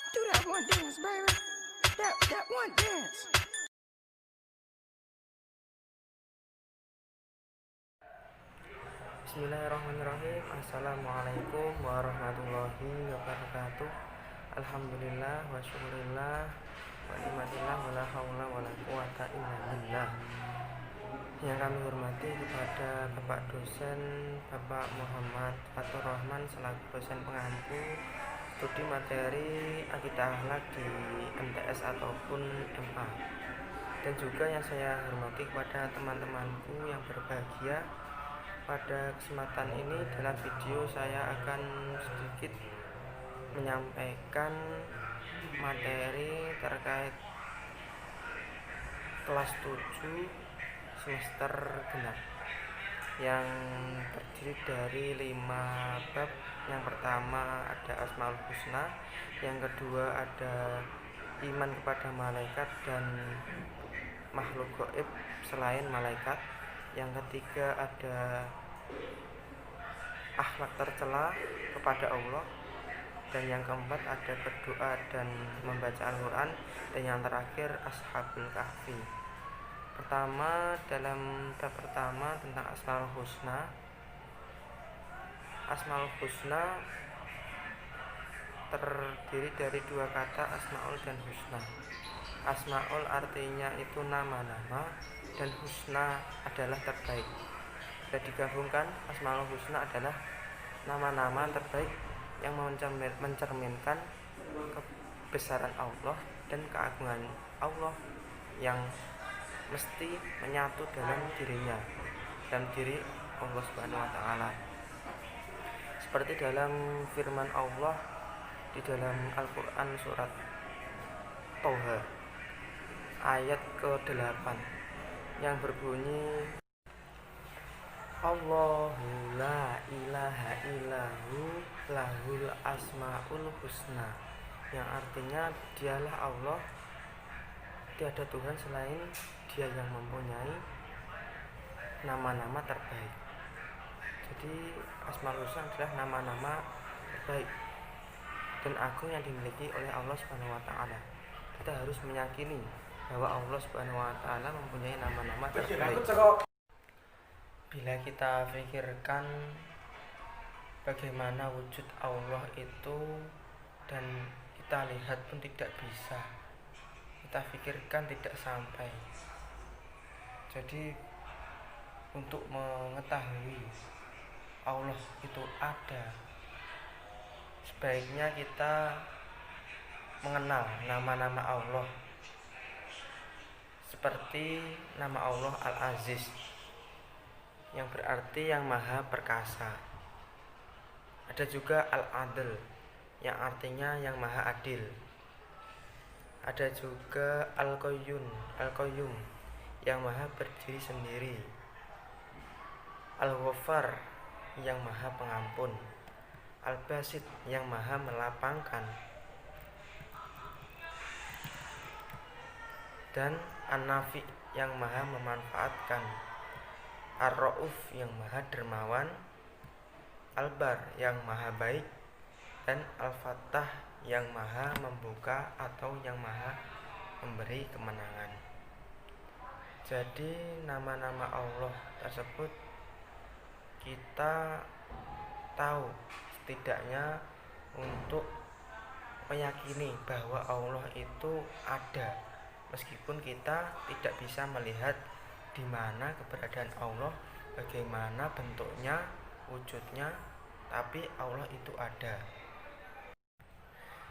Do that one dance, baby. That one dance. Bismillahirrahmanirrahim. Assalamualaikum warahmatullahi wabarakatuh. Alhamdulillah wa syukurillah wa nikmatillah wa la haula wa la quwata illa billah. Yang kami hormati kepada Bapak dosen Bapak Muhammad Fatur Rahman selaku dosen pengampu studi materi akidah akhlak di MTS ataupun MA. Dan juga yang saya hormati kepada teman-temanku yang berbahagia. Pada kesempatan ini dalam video saya akan sedikit menyampaikan materi terkait kelas 7 semester genap yang terdiri dari 5 bab. Yang pertama ada Asmaul Husna, yang kedua ada iman kepada malaikat dan makhluk gaib selain malaikat, yang ketiga ada akhlak tercela kepada Allah, dan yang keempat ada berdoa dan membaca Al-Quran, dan yang terakhir Ashabul Kahfi. Pertama, dalam bab pertama tentang Asmaul Husna. Asmaul Husna terdiri dari dua kata, Asmaul dan Husna. Asmaul artinya itu nama-nama, dan Husna adalah terbaik. Bila digabungkan, Asmaul Husna adalah nama-nama terbaik yang mencerminkan kebesaran Allah dan keagungan Allah yang mesti menyatu dalam dirinya, dalam diri Allah Subhanahu wa taala. Seperti dalam firman Allah di dalam Al-Qur'an surat Toha ayat ke-8 yang berbunyi, Allahu la ilaha illahu lahul asmaul husna, yang artinya dialah Allah, tiada Tuhan selain Dia yang mempunyai nama-nama terbaik. Jadi Asmaul Husna adalah nama-nama terbaik dan agung yang dimiliki oleh Allah Subhanahu wa taala. Kita harus meyakini bahwa Allah Subhanahu wa taala mempunyai nama-nama terbaik. Bila kita pikirkan bagaimana wujud Allah itu dan kita lihat pun tidak bisa, kita pikirkan tidak sampai. Jadi untuk mengetahui Allah itu ada, sebaiknya kita mengenal nama-nama Allah, seperti nama Allah Al-Aziz yang berarti yang maha perkasa. Ada juga Al-Adl yang artinya yang maha adil. Ada juga Al-Qayyum yang maha berdiri sendiri. Al-Ghaffar yang maha pengampun. Al-Basit yang maha melapangkan. Dan An-Nafi yang maha memanfaatkan. Ar-Ra'uf yang maha dermawan. Al-Bar yang maha baik. Dan Al-Fattah yang maha membuka atau yang maha memberi kemenangan. Jadi nama-nama Allah tersebut kita tahu setidaknya untuk meyakini bahwa Allah itu ada, meskipun kita tidak bisa melihat di mana keberadaan Allah, bagaimana bentuknya, wujudnya, tapi Allah itu ada.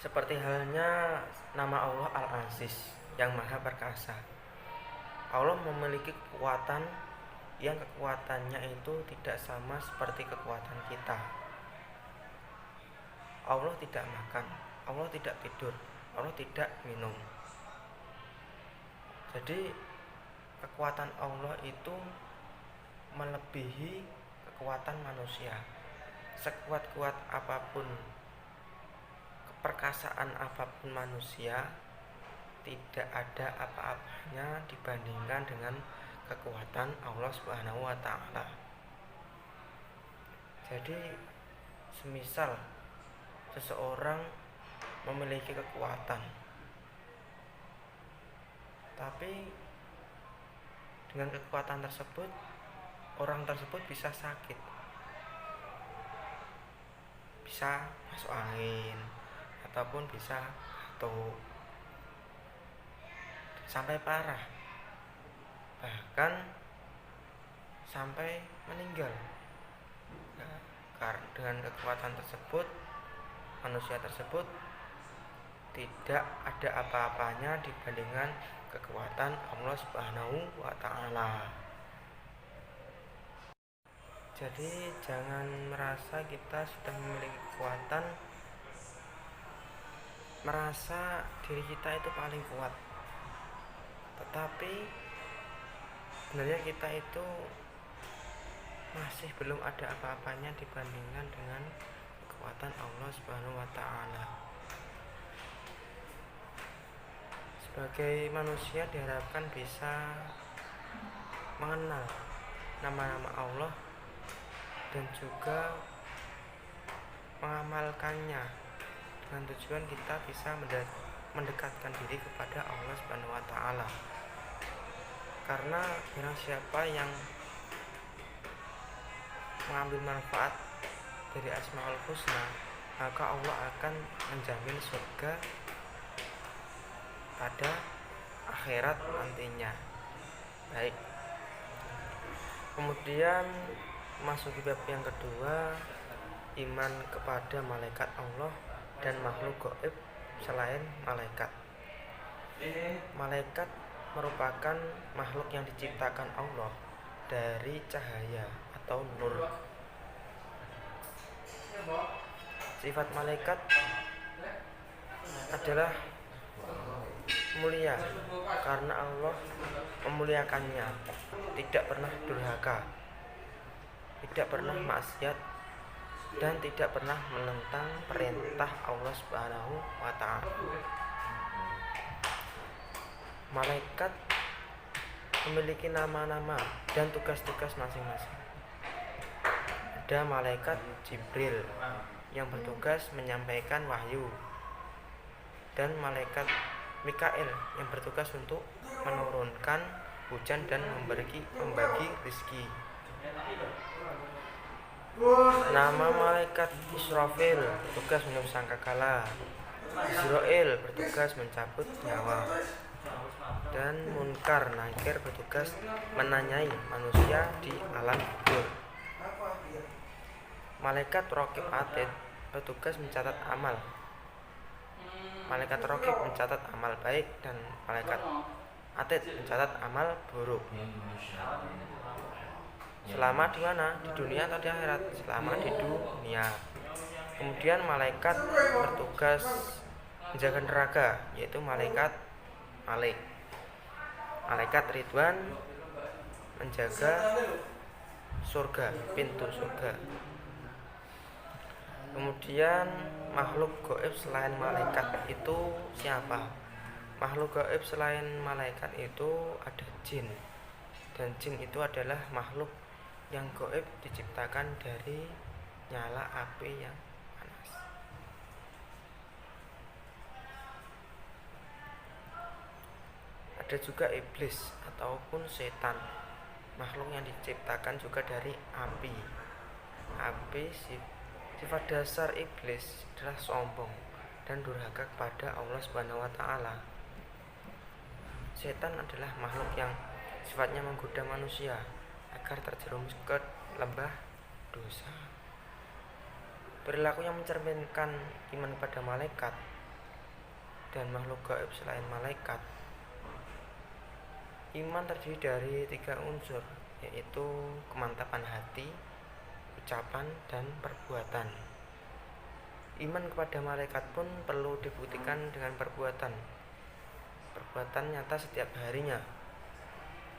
Seperti halnya nama Allah Al-Aziz yang maha perkasa. Allah memiliki kekuatan yang kekuatannya itu tidak sama seperti kekuatan kita. Allah tidak makan, Allah tidak tidur, Allah tidak minum. Jadi kekuatan Allah itu melebihi kekuatan manusia. Sekuat-kuat apapun, keperkasaan apapun manusia, tidak ada apa-apanya dibandingkan dengan kekuatan Allah Subhanahu wa taala. Jadi semisal seseorang memiliki kekuatan, tapi dengan kekuatan tersebut orang tersebut bisa sakit, bisa masuk angin, ataupun bisa batuk sampai parah, bahkan sampai meninggal. Karena dengan kekuatan tersebut manusia tersebut tidak ada apa-apanya dibandingkan kekuatan Allah Subhanahu wa Ta'ala. Jadi jangan merasa kita sudah memiliki kekuatan, merasa diri kita itu paling kuat, tetapi sebenarnya kita itu masih belum ada apa-apanya dibandingkan dengan kekuatan Allah Subhanahu wa Ta'ala. Sebagai manusia diharapkan bisa mengenal nama-nama Allah dan juga mengamalkannya dengan tujuan kita bisa mendekatkan diri kepada Allah Subhanahu wa Ta'ala. Karena barang siapa yang mengambil manfaat dari Asmaul Husna, maka Allah akan menjamin surga pada akhirat nantinya. Baik. Kemudian masuk ke bab yang kedua, iman kepada malaikat Allah dan makhluk gaib selain malaikat. Malaikat merupakan makhluk yang diciptakan Allah dari cahaya atau nur. Sifat malaikat adalah mulia karena Allah memuliakannya, tidak pernah durhaka, tidak pernah maksiat, dan tidak pernah menentang perintah Allah Subhanahu wa Ta'ala. Malaikat memiliki nama-nama dan tugas-tugas masing-masing. Ada malaikat Jibril yang bertugas menyampaikan wahyu, dan malaikat Mikail yang bertugas untuk menurunkan hujan dan membagi rezeki. Nama malaikat Israfil bertugas meniup sangkakala, Israel bertugas mencabut nyawa, dan Munkar Nakir bertugas menanyai manusia di alam kubur. Malaikat Raqib Atid bertugas mencatat amal. Malaikat Raqib mencatat amal baik dan malaikat Atid mencatat amal buruk. Selama di mana? Di dunia atau di akhirat? Selama di dunia. Kemudian malaikat bertugas menjaga neraka, yaitu malaikat Malik. Malaikat Ridwan menjaga surga, pintu surga. Kemudian makhluk gaib selain malaikat itu siapa? Makhluk gaib selain malaikat itu ada jin. Dan jin itu adalah makhluk yang gaib diciptakan dari nyala api yang panas. Ada juga iblis ataupun setan, makhluk yang diciptakan juga dari api. Sifat dasar iblis adalah sombong dan durhaka kepada Allah Subhanahu wa Ta'ala. Setan adalah makhluk yang sifatnya menggoda manusia agar terjerumus ke lembah dosa. Perilaku yang mencerminkan iman pada malaikat dan makhluk gaib selain malaikat. Iman terdiri dari 3 unsur, yaitu kemantapan hati, ucapan, dan perbuatan. Iman kepada malaikat pun perlu dibuktikan dengan perbuatan nyata setiap harinya,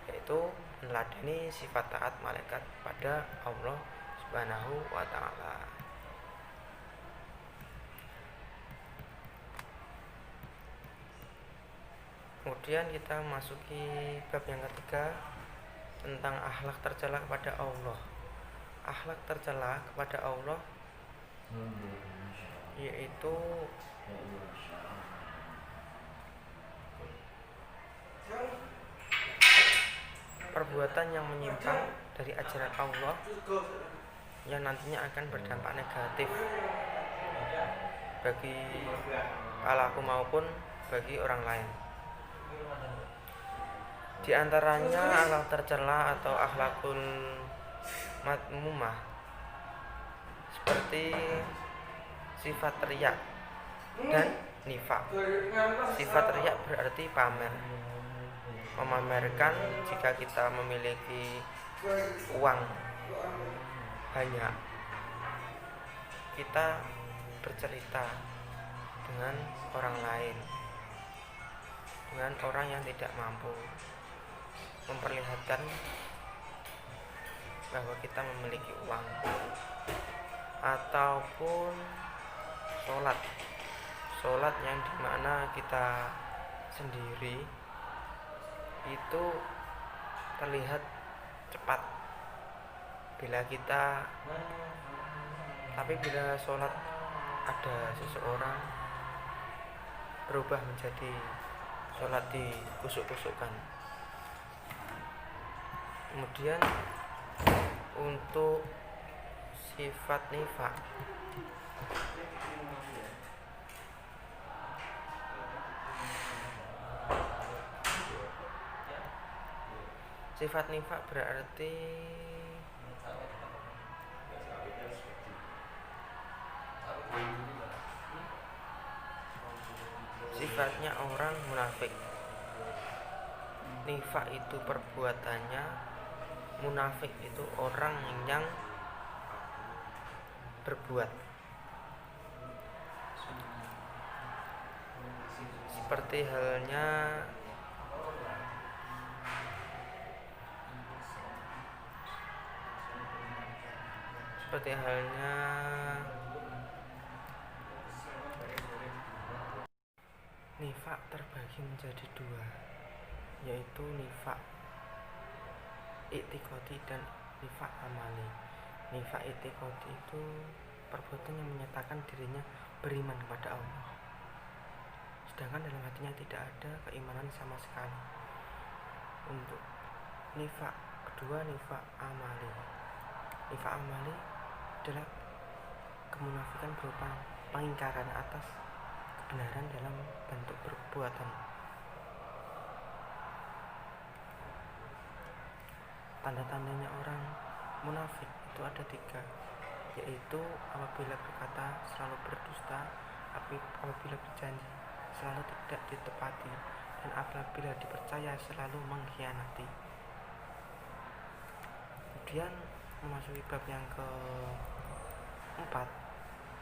yaitu meneladani sifat taat malaikat pada Allah Subhanahu wa Ta'ala. Kemudian kita masuki bab yang ketiga tentang akhlak tercela kepada Allah. Akhlak tercela kepada Allah yaitu perbuatan yang menyimpang dari ajaran Allah yang nantinya akan berdampak negatif bagi pelaku maupun bagi orang lain. Di antaranya akhlak tercela atau akhlakul madmumah, seperti sifat riya dan nifaq. Sifat riya berarti pamer, memamerkan jika kita memiliki uang banyak, kita bercerita dengan orang lain, dengan orang yang tidak mampu, memperlihatkan bahwa kita memiliki uang. Ataupun sholat yang dimana kita sendiri itu terlihat cepat tapi bila sholat ada seseorang berubah menjadi sholat dikusuk-kusukkan. Kemudian untuk sifat nifaq, berarti sifatnya orang munafik. Nifaq itu perbuatannya, munafik itu orang yang berbuat. Seperti halnya nifaq terbagi menjadi dua, yaitu nifaq i'tiqadi dan nifaq amali. Nifaq i'tiqadi itu perbuatan yang menyatakan dirinya beriman kepada Allah, sedangkan dalam hatinya tidak ada keimanan sama sekali. Untuk nifaq kedua, nifaq amali. Nifaq amali adalah kemunafikan berupa pengingkaran atas kebenaran dalam bentuk perbuatan. Tanda-tandanya orang munafik itu ada 3, yaitu apabila berkata selalu berdusta, apabila berjanji selalu tidak ditepati, dan apabila dipercaya selalu mengkhianati. Kemudian memasuki bab yang keempat,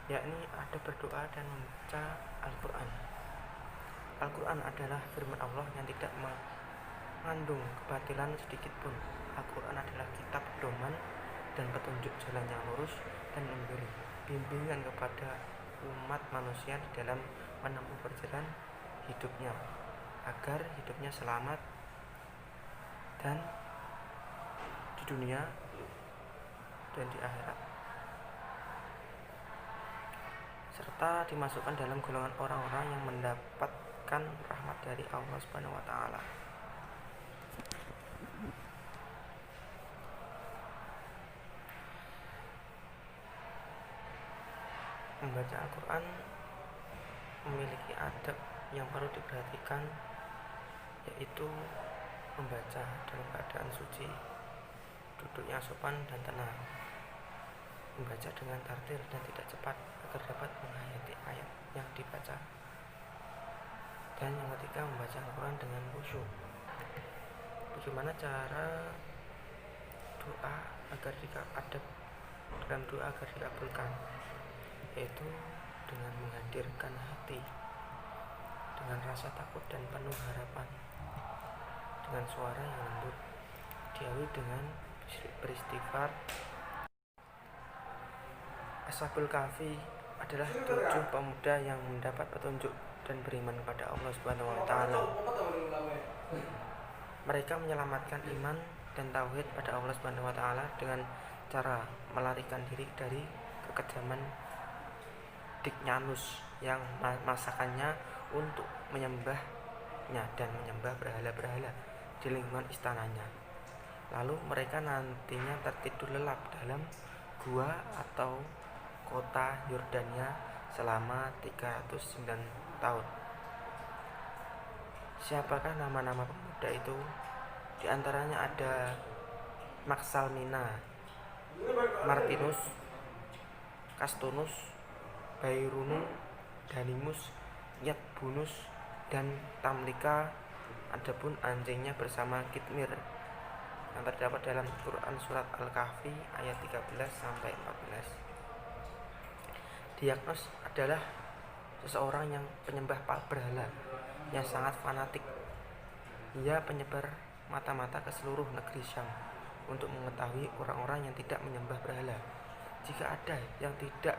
yakni ada berdoa dan membaca Al-Quran. Al-Quran adalah firman Allah yang tidak mengandung kebatilan sedikit pun. Al-Quran adalah kitab pedoman dan petunjuk jalan yang lurus, dan memberi bimbingan kepada umat manusia di dalam menempuh perjalanan hidupnya agar hidupnya selamat dan di dunia dan di akhirat, serta dimasukkan dalam golongan orang-orang yang mendapatkan rahmat dari Allah Subhanahu wa taala. Membaca Al-Quran memiliki adab yang perlu diperhatikan, yaitu membaca dalam keadaan suci, duduknya sopan dan tenang, membaca dengan tartil dan tidak cepat agar dapat menghayati ayat yang dibaca. Dan yang ketiga, membaca Al-Quran dengan khusyuk. Bagaimana cara doa agar dalam doa agar dikabulkan? Yaitu dengan menghadirkan hati dengan rasa takut dan penuh harapan, dengan suara yang lembut, diawali dengan beristighfar. Ashabul Kahfi adalah 7 pemuda yang mendapat petunjuk dan beriman kepada Allah Subhanahu wa taala. Mereka menyelamatkan iman dan tauhid pada Allah Subhanahu wa taala dengan cara melarikan diri dari kekejaman Dikyanus yang masakannya untuk menyembahnya dan menyembah berhala-berhala di lingkungan istananya. Lalu mereka nantinya tertidur lelap dalam gua atau kota Yordania selama 309 tahun. Siapakah nama-nama pemuda itu? Di antaranya ada Maxalmina, Martinus, Castunus, Bairunu, Danimus, Yatbunus, dan Tamlika. Adapun anjingnya bersama Kitmir yang terdapat dalam Quran surat Al-Kahfi ayat 13-14. Diagnos adalah seseorang yang penyembah berhala yang sangat fanatik. Ia penyebar mata-mata ke seluruh negeri Syam untuk mengetahui orang-orang yang tidak menyembah berhala. Jika ada yang tidak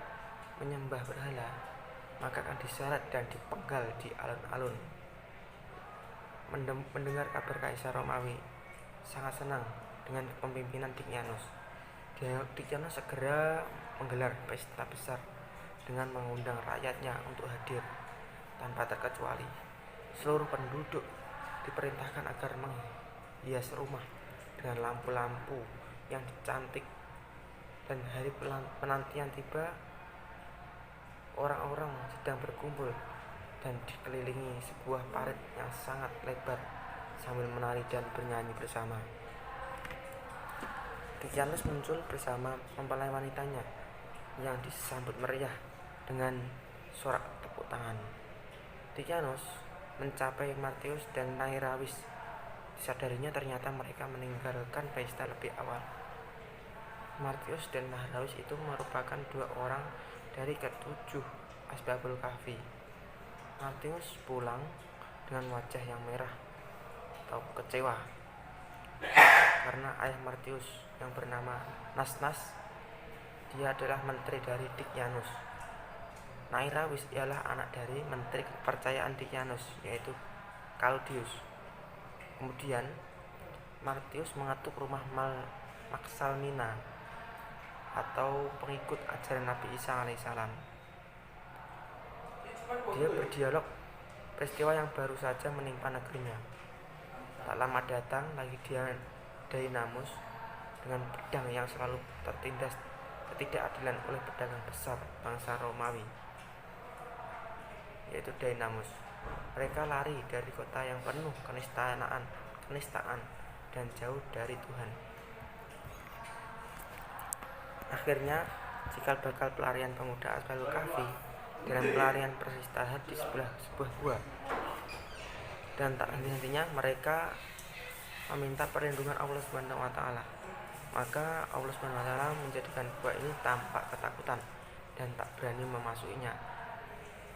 menyembah berhala, maka akan diseret dan dipenggal di alun-alun. Mendengar kabar Kaisar Romawi sangat senang dengan kepemimpinan Dikianus. Dikianus segera menggelar pesta besar dengan mengundang rakyatnya untuk hadir tanpa terkecuali. Seluruh penduduk diperintahkan agar menghias rumah dengan lampu-lampu yang cantik, dan hari penantian tiba. Orang-orang sedang berkumpul dan dikelilingi sebuah parit yang sangat lebar sambil menari dan bernyanyi bersama. Dikianus muncul bersama mempelai wanitanya yang disambut meriah dengan sorak tepuk tangan. Dikianus mencapai Martius dan Nairawis. Disadarinya ternyata mereka meninggalkan pesta lebih awal. Martius dan Nairawis itu merupakan dua orang dari ke-7 Ashabul Kahfi. Martius pulang dengan wajah yang merah atau kecewa karena ayah Martius yang bernama Nasnas, dia adalah menteri dari Dikianus. Nairawis ialah anak dari menteri kepercayaan Dikianus, yaitu Claudius. Kemudian Martius mengetuk rumah Maxalmina atau pengikut ajaran Nabi Isa alaihissalam. Dia berdialog peristiwa yang baru saja menimpa negerinya. Tak lama datang lagi Dainamus dengan pedang yang selalu tertindas ketidakadilan oleh pedagang besar bangsa Romawi, yaitu Dainamus. Mereka lari dari kota yang penuh kenistaan dan jauh dari Tuhan. Akhirnya cikal bakal pelarian pemuda Ashabul Kahfi dalam pelarian beristirahat di sebelah sebuah gua, dan tak henti-hentinya mereka meminta perlindungan Allah Subhanahu wa taala. Maka Allah Subhanahu wa taala menjadikan gua ini tampak ketakutan dan tak berani memasukinya.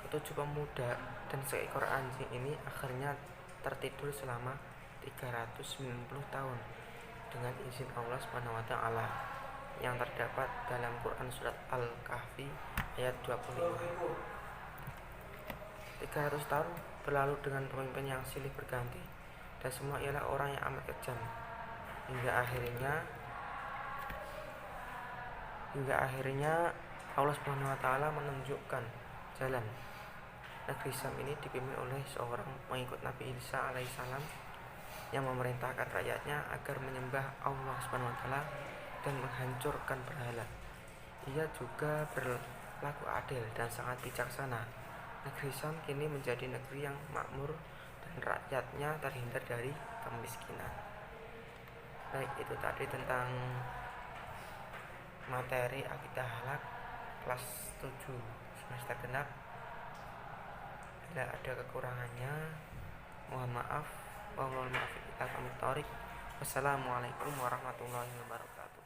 Ketujuh pemuda dan seekor anjing ini akhirnya tertidur selama 390 tahun dengan izin Allah Subhanahu wa taala yang terdapat dalam Quran surat Al-Kahfi ayat 25. 300 tahun berlalu dengan pemimpin yang silih berganti, dan semua ialah orang yang amat kejam, hingga akhirnya Allah Subhanahu wa taala menunjukkan jalan. Negeri Syam ini dipimpin oleh seorang pengikut Nabi Isa alaihissalam yang memerintahkan rakyatnya agar menyembah Allah Subhanahu wa taala dan menghancurkan berhala. Ia juga berlaku adil dan sangat bijaksana. Negeri Syam kini menjadi negeri yang makmur dan rakyatnya terhindar dari kemiskinan. Baik, itu tadi tentang materi akidah halak kelas 7 semester genap. Bila ada kekurangannya, mohon maaf. Wassalamualaikum warahmatullahi wabarakatuh.